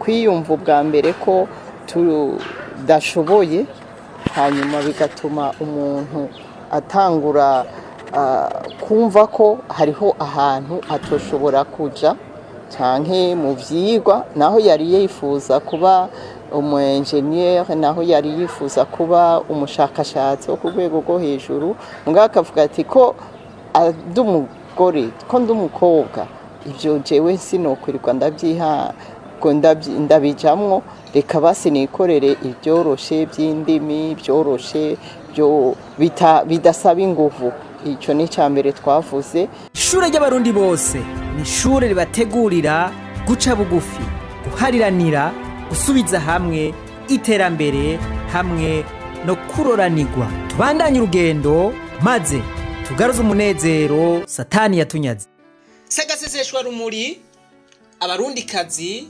kwiyumva ubwa mbere ko tudashoboye, hanyuma bigatuma umuntu atangura kumva ko hariho ahantu atoshobora kuja canke mu vyigwa, naho yari yifuza kuba umu engineer, naho yari yifuza kuba umushakashatsi wo ku rwego rwo hejuru, mugabo akavuga ati ko ndi umugore, ko ndi umukobwa, ivyo jewe sinokwirirwa ndabijamwo, reka basi nikorere ibyoroshe by'indimi, byoroshe byo bidasaba inguvu. Ico ni cyambere twavuze. Ishure ry'abarundi bose ni ishure ribategurira guca bugufi, guhariranira, gusubiza hamwe iterambere hamwe no kuroranirwa. Tubandanye urugendo maze tugaruze umunezero satani yatunyaze. Sagaseseshwa rumuri abarundi kazi,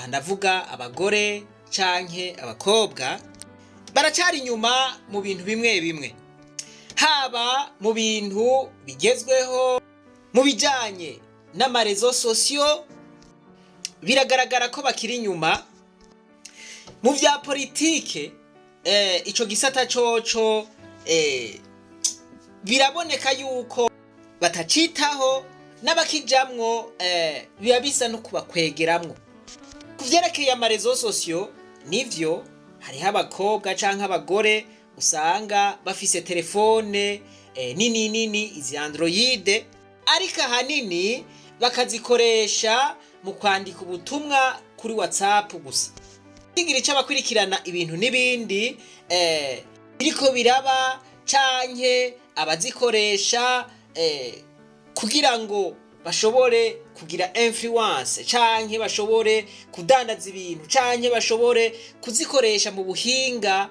ndavuga abagore canke abakobwa, baracari inyuma mu bintu bimwe bimwe, haba mu bintu bigezweho, mu bijanye n'amarezo sosiyo biragaragara ko bakiri inyuma. Mu vya politike ico gisata coco biraboneka yuko batacitaho, n'abakijamwo biba bisa no kubakwegeramwo. Kuvyerekeye amarezo sosiyo, nivyo hariho abakobwa canke abagore usanga bafise telefone nini izi Android, ariko ahanini bakazikoresha mu kwandika ubutumwa kuri WhatsApp gusa. Kigira ico abakurikirana ibintu n'ibindi biriko biraba, canke abazikoresha kugira ngo bashobore kugira influence, canke bashobore kudandaza ibintu, canke bashobore kuzikoresha mu buhinga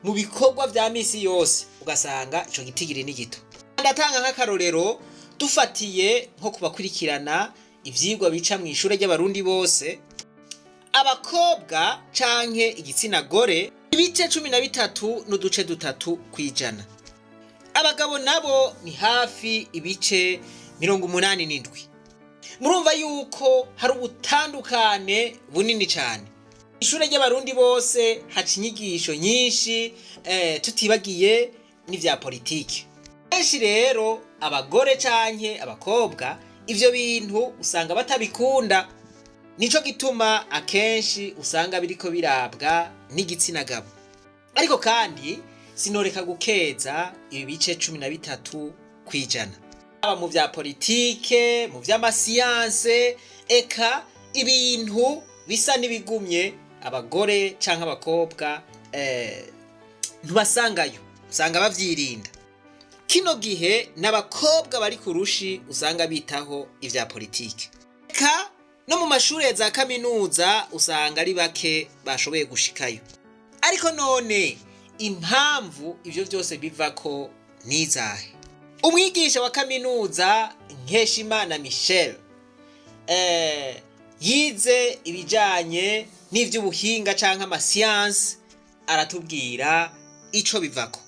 mu bikorwa vya misi yose, ugasanga ico gitigiri ni gito. Ndatanga nk'akarorero dufatiye nko kubakurikirana ivyigwa bica mu ishure ry'abarundi bose, abakobwa canke igitsina gore ibice 13 n'uduce 3 kwijana, abagabo nabo ni hafi ibice 87. Murumva yuko hari ubutandukane bunini cyane. Ishure ry'abarundi bose haca inyigisho nyinshi, tutibagiye n'ivya politike. Benshi rero abagore canke abakobwa ivyo bintu usanga batabikunda, nico gituma akenshi usanga biriko birabwa n'igitsina gabo. Ariko kandi sinoreka gukeza ibi bice 13 kwijana, aba mu vya politike, mu vy'amasiyanse, eka ibintu bisa n'ibigumye, abagore canke abakobwa ntubasangayo, usanga bavyirinda. Kino gihe n'abakobwa bari kurushi usanga bitaho ivya politike, eka no mu mashure za kaminuza usanga ari bake bashoboye gushikayo. Ariko none impamvu ivyo vyose bivako nizahe? Umwigisha wa kaminuza Nkeshimana Michel yize ibijanye n'ivy'ubuhinga canke amasiyanse, aratubwira ico bivako.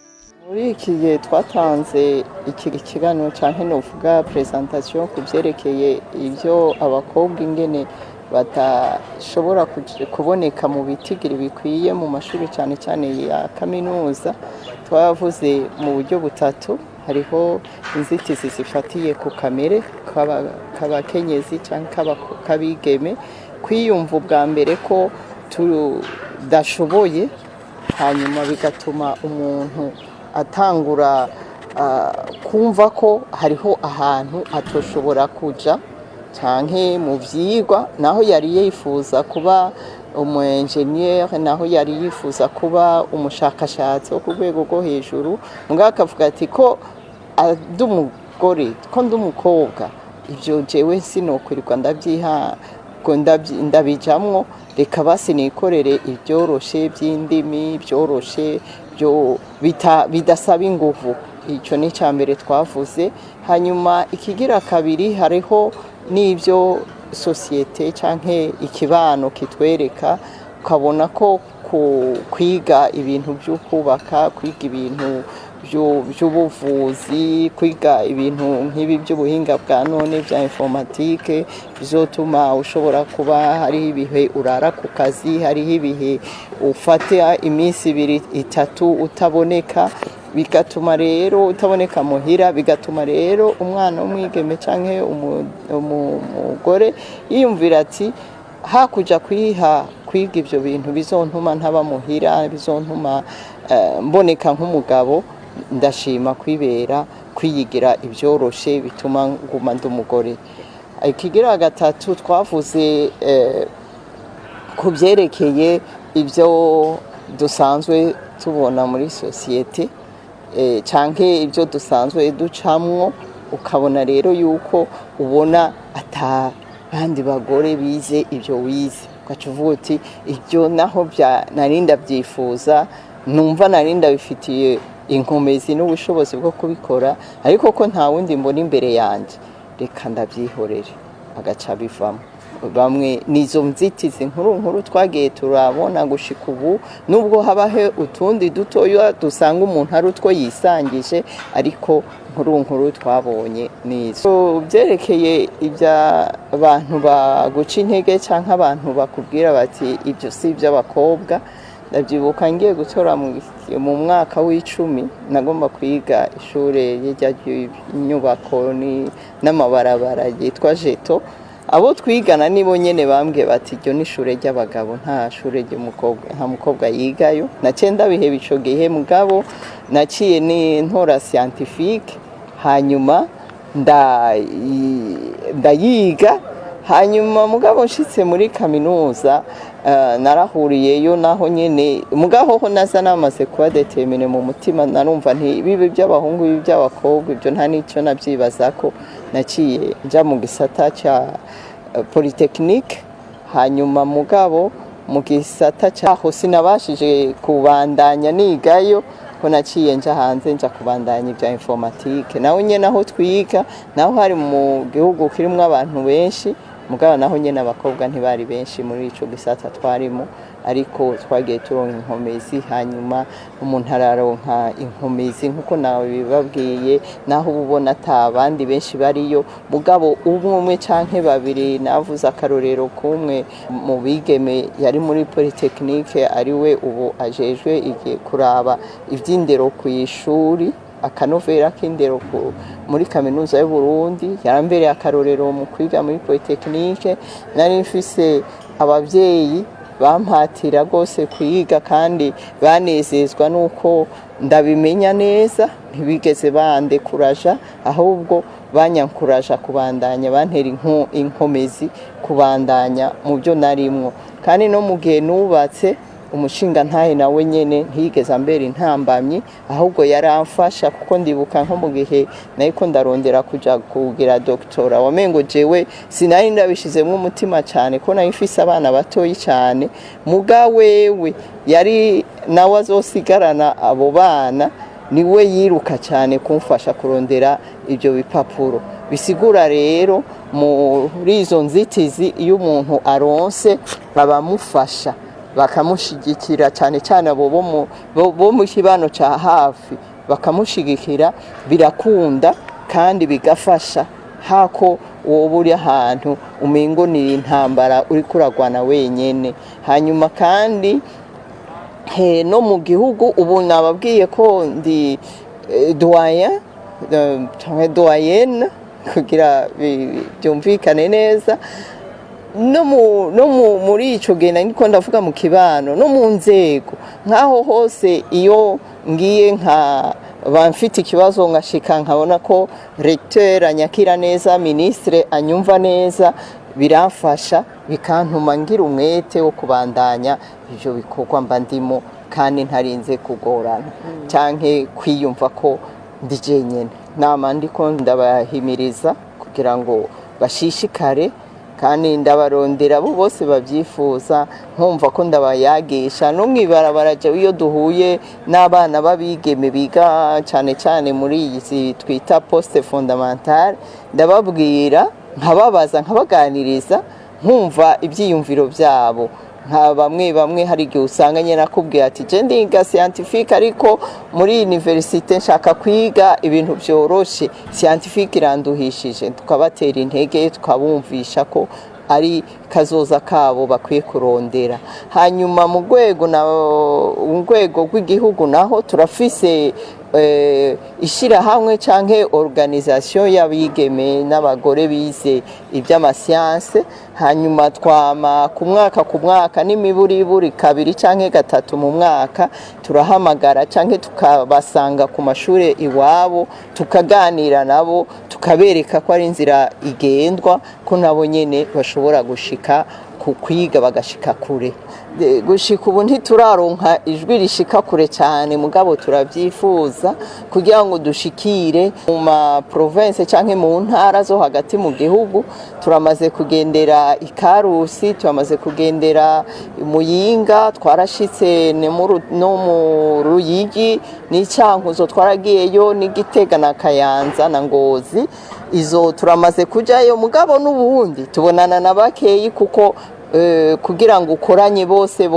Muri iki gihe twatanze ikiganiro canke novuga presentation ku vyerekeye ivyo abakobwa ingene batashobora kuboneka mu bitigiri bikwiye mu mashuri cyane cyane ya kaminuza. Twavuze mu buryo butatu, hariho inzitizi zifatiye ku kamere k'abakenyezi canke k'abigeme, kwiyumva ubwa mbere ko tudashoboye, hanyuma bigatuma umuntu atangura kumva ko hariho ahantu atoshobora kuja canke mu vyigwa, naho yari yifuza kuba umu engineer, naho yari yifuza kuba umushakashatsi wo ku rwego rwo hejuru, mugabo akavuga ati ko ndi umugore, ko ndi umukobwa, ivyo jewe sinokwirirwa ndabijamwo, reka basi nikorere ibyoroshe by'indimi, byoroshe byo bidasaba inguvu. Ico ni cyambere twavuze. Hanyuma ikigira kabiri, hariho n'ibyo societe canke ikibano kitwereka, ukabona ko kwiga ibintu byo kubaka, kwiga ibintu by'ubuvuzi, kwiga ibintu nk'ibi by'ubuhinga bwa none bya informatique bizotuma ushobora kuba hari ibihe urara ku kazi, hari ibihe ufata iminsi 2-3 utaboneka, bigatuma rero utaboneka muhira, bigatuma rero umwana w'umwigeme canke umugore yiyumvira ati hakuja kwiga ivyo bintu bizontuma ntaba muhira, bizontuma mboneka nk'umugabo, ndashima kwibera kwiyigira ibyoroshe bituma nguma ndumugore. Ikigira gatatu twavuze kubyerekeye ibyo dusanzwe tubona muri societe canke ibyo dusanzwe ducamwo, ukabona rero yuko ubona bandi bagore bize ibyo wize, ukacuvuga uti ibyo naho narinda byifuza, numva narinda bifitiye inkomezi n'ubushobozi bwo kubikora, ariko ko nta wundi mbona imbere yanjye, reka ndabyihorere, agaca bivamo. Bamwe nizo mzitizi nkuru twagiye turabona gushika ubu, nubwo habahe utundi dutoya dusanga umuntu ari utwo yisangije, ariko nkuru twabonye nizo. Byerekeye ibya abantu baguca intege canke abantu bakubwira bati ibyo si iby'abakobwa, ndabyibuka ngiye gutora mu mwaka w'10 nagomba kwiga ishure ry'inyubako n'amabarabara yitwa Jeto. Abo twigana nibo nyene bambwiye bati iryo ni ishure ry'abagabo, nta shure ry'umukobwa, nta mukobwa yigayo. Naciye ndabiheba ico gihe, mugabo naciye ni ntora scientifique, hanyuma ndayiga, hanyuma mugabo nshitse muri kaminuza narahuriyeyo naho nyene, mugabo ho naza namaze kuba determine mu mutima, narumva nti bibe by'abahungu bibe by'abakobwa, ibyo nta nicyo nabyibazako. Naciye nja mu gisata cya polytechnique, hanyuma mugabo mu gisata cyaho sinabashije kubandanya nigayo, ko naciye nja hanze nja kubandanya ibya informatique. Naho nyene aho twiga naho hari mu gihugu kirimo abantu benshi, mugabo naho nyene abakobwa ntibari benshi muri ico gisata twarimo, ariko twagiye turonka inkomezi, hanyuma umuntu araronka inkomezi nkuko nawe bibabwiye, naho ubona atabandi benshi bariyo, mugabo umwe canke babiri. Navuze akarorero kumwe mu bigeme yari muri polytechnique, ari we ubu ajejwe igiye kuraba ivy'indero ku ishuri, akanovera k'indero muri kaminuza y'u Burundi, yarambere akarorero mu kwiga muri polytechnique. Nari mfise abavyeyi bampatira gose kwiga kandi banezezwa nuko ndabimenya neza, ntibigeze bandekuraja, ahubwo banyankuraja kubandanya, bantera inkomezi kubandanya mu byo narimwo. Kandi no mu gihe nubatse, umushinga ntahe nawe nyene ntiyigeze ambera intambamyi, ahubwo yaramfasha, kuko ndibuka nko mu gihe nariko ndarondera kuja kugira doctora, wamengo jewe sinari ndabishizemwe umutima cyane, ko nari mfise abana batoyi cyane, muga wewe yari nawe azosigarana abo bana, niwe yiruka cyane kumfasha kurondera ibyo bipapuro. Bisigura rero muri izo nzitizi, iyo umuntu aronse babamufasha bakamushigikira, cyane cyane abo bo mu kibano cya hafi bakamushigikira, birakunda kandi bigafasha, hako wowe uri ahantu umengo ni intambara uri kuragwana wenyene. Hanyuma kandi no mu gihugu ubu nababwiye ko ndi doyenne kugira byumvikane neza, no muri ico gihe niko ndavuga mu kibano no mu nzego nkaho hose. Iyo ngiye bamfite ikibazo ngashika nkabona ko recteur anyakira neza, ministre anyumva neza, biramfasha bikantuma ngira umwete wo kubandanya ivyo bikorwa mba ndimo, kandi ntarinze kugorana canke kwiyumva ko ndi jenyene. Nama ndiko ndabahimiriza kugira ngo bashishikare, kandi ndabarondera abo bose babyifuza, nkumva ko ndabayagisha no mwibarabara je iyo duhuye n'abana babigeme biga cyane cyane muri iyi twita poste fondamentale, ndababwira nkababaza nkabaganiriza, nkumva ibyiyumviro byabo nka bamwe hari igihe usanga nyine nakubwiye ati je ndiga scientifique ariko muri universite nshaka kwiga ibintu byoroshe scientifique iranduhishije tukabatera intege tukabumvisha ko ari kazoza kabo bakwiye kurondera. Hanyuma mu rwego rw'igihugu naho turafise ishirahamwe canke organisation y'abigeme n'abagore bize iby'amasiyanse. Hanyuma twama ku mwaka n'imiburiburi kabiri canke gatatu mu mwaka turahamagara canke tukabasanga ku mashure iwabo tukaganira nabo tukabereka ko ari inzira igendwa ko nabo nyene bashobora gushika ku kwiga bagashika kure. Gushika ubu ntituraronka ijwi rishika kure cyane mugabo turavyifuza kugira ngo dushikire mu ma province canke mu ntara zo hagati mu gihugu. Turamaze kugendera Ikarusi, turamaze kugendera Muyinga, twarashitse no mu Ruyigi n'Icyankuzo twaragiyeyo n'Igitega na Kayanza na Ngozi. Izo turamaze kujayo mugabo n'ubundi tubonana na bakeyi kuko kugira ngo ukoranye bose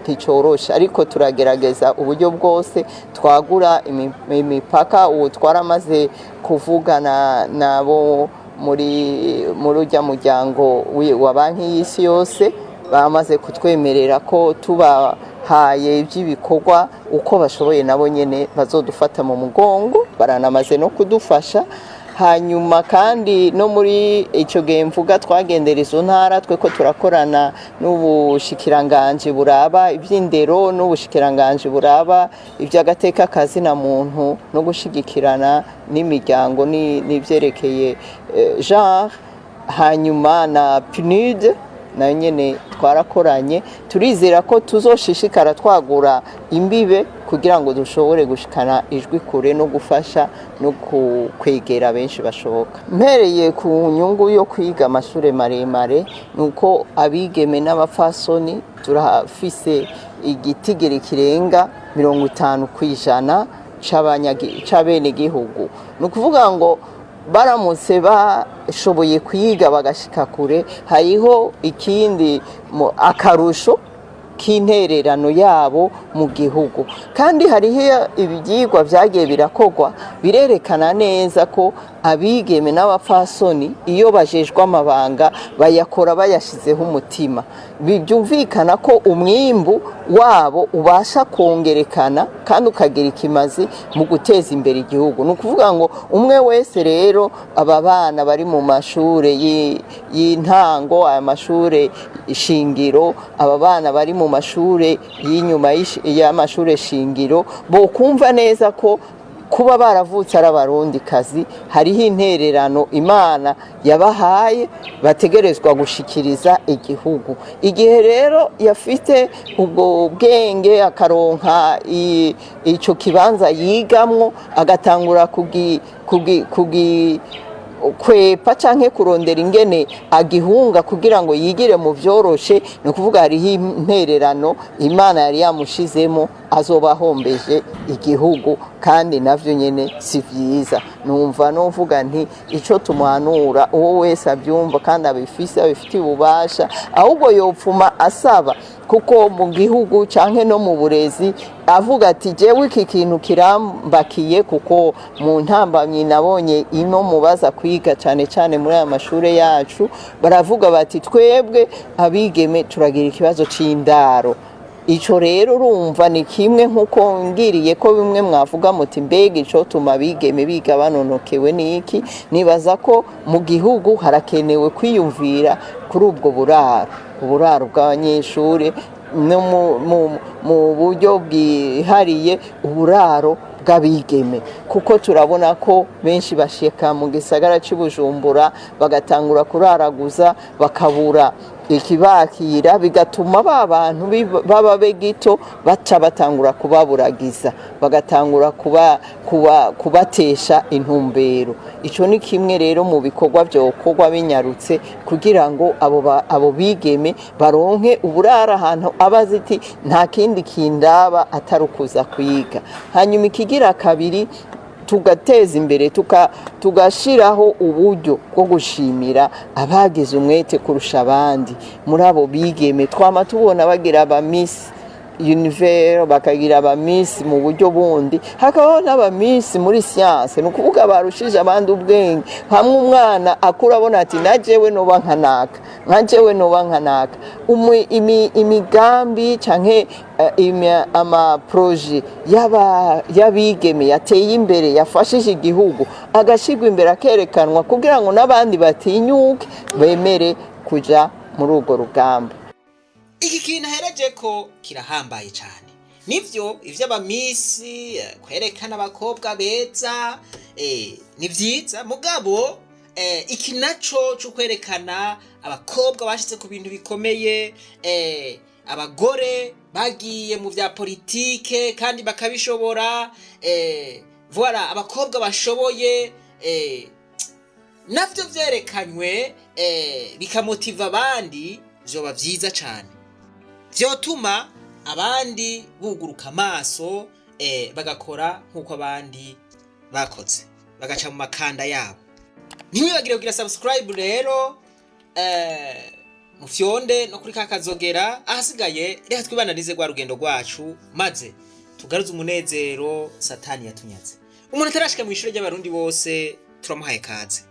nticorosha ariko turagerageza uburyo bwose twagura imipaka. Uwo twaramaze kuvugana nabo muri urya muryango wa banki y'isi yose bamaze kutwemerera ko tubahaye iby'ibikorwa uko bashoboye nabo nyene bazodufata mu mugongo, baranamaze no kudufasha. Hanyuma kandi no muri ico gihe mvuga twagendera izo ntara twe ko turakorana n'ubushikiranganje buraba iby'indero n'ubushikiranganje buraba iby'agateka kazi na muntu no gushigikirana n'imiryango n'ivyerekeye genre. Hanyuma na PNUD nayo nyene twarakoranye, turizera ko tuzoshishikara twagura imbibe kugira ngo dushobore gushikana ijwi kure no gufasha no kwegera benshi bashoboka. Mpereye ku nyungu yo kwiga amashure maremare nuko abigeme n'abafasoni turafise igitigiri kirenga 50% c'abene gihugu. Nukuvuga ngo baramutse bashoboye kwiga bagashika kure hariho ikindi akarusho k'intererano yabo mu gihugu. Kandi hariho ibyigwa byagiye birakogwa birerekana neza ko abigeme n'abafasoni iyo bajejwe amabanga bayakora bayashizeho umutima. Byumvikana ko umwimbu wabo ubasha kongerekana kandi ukagira ikimazi mu guteza imbere igihugu. Nukuvuga ngo umwe wese rero aba bana bari mu mashure y'intango, aya mashure shingiro, aba bana bari mu mashure y'inyuma y'amashure shingiro bo kumva neza ko kuba baravutse ari abarundi kazi hariho intererano Imana yabahaye bategerezwa gushikiriza igihugu. Igihe rero yafite ubwo bwenge akaronka ico kibanza yigamwo agatangura kwepa canke kurondera ingene agihunga kugira ngo yigire mu vyoroshe, no kuvuga hariho intererano Imana yari yamushizemo azoba hombeje igihugu kandi navyo nyene si vyiza. Numva novuga nti ico tumuhanura uwo wese abyumva kandi abifitiye ububasha ahubwo yopfuma asaba kuko mu gihugu canke no mu burezi avuga ati jewe iki kintu kirambakiye kuko mu ntambamyi nabonye ino mubaza kwiga cyane muri aya mashure yacu baravuga bati twebwe abigeme turagira ikibazo c'indaro. Ico rero urumva ni kimwe nkuko ngiriye ko bimwe mwavuga muti mbega ico tuma bigeme biga banonokewe niki. Nibaza ko mu gihugu harakenewe kwiyumvira kuri ubwo uburaro bw'abanyeshure no mu buryo bwihariye uburaro bw'abigeme kuko turabona ko benshi bashika mu gisagara cy'Ubujumbura bagatangura kuraraguza bakabura ikibakira bigatuma abantu baba begito baca batangura kubaburagiza bagatangura kubatesha intumbero. Ico ni kimwe rero mu bikorwa byokorwa binyarutse kugira ngo abo bigeme baronke uburara ahantu abaziti nta kindi kindaba atarukuza kwiga. Hanyuma ikigira kabiri tugateza imbere tugashiraho uburyo bwo gushimira abagize umwete kurusha abandi muri abo bigeme twama tubona bagira aba Miss Univers bakagira aba Miss mu buryo bundi hakabaho n'aba Miss muri science no kuvuga barushije abandi ubwenge hamwe umwana akura abona ati najewe no bankanaka nkajewe no bankanaka imigambi canke ama projet yabigeme yateye imbere yafashije igihugu agashigwa imbere akerekanwa kugira ngo nabandi batinyuke bemere kuja muri urwo rugamba. Iki kintu ahereje ko kirahambaye cyane nivyo ivy'abamisi kwerekana abakobwa beza ni vyiza mugabo iki naco cyo kwerekana abakobwa bashitse ku bintu bikomeye abagore bagiye mu vya politike kandi bakabishobora voilà abakobwa bashoboye navyo vyerekanywe bikamotiva abandi vyoba vyiza cyane vyotuma abandi buguruka amaso bagakora nkuko abandi bakoze bagaca mu makanda yabo. Ntimwibagire kugira subscribe rero mufyonde no kuri kakazogera ahasigaye reka twibananize gwa rugendo rwacu maze tugaruze umunezero satani yatunyaze. Umuntu atarashika mu ishuri ry'abarundi bose turamuhaye kaze.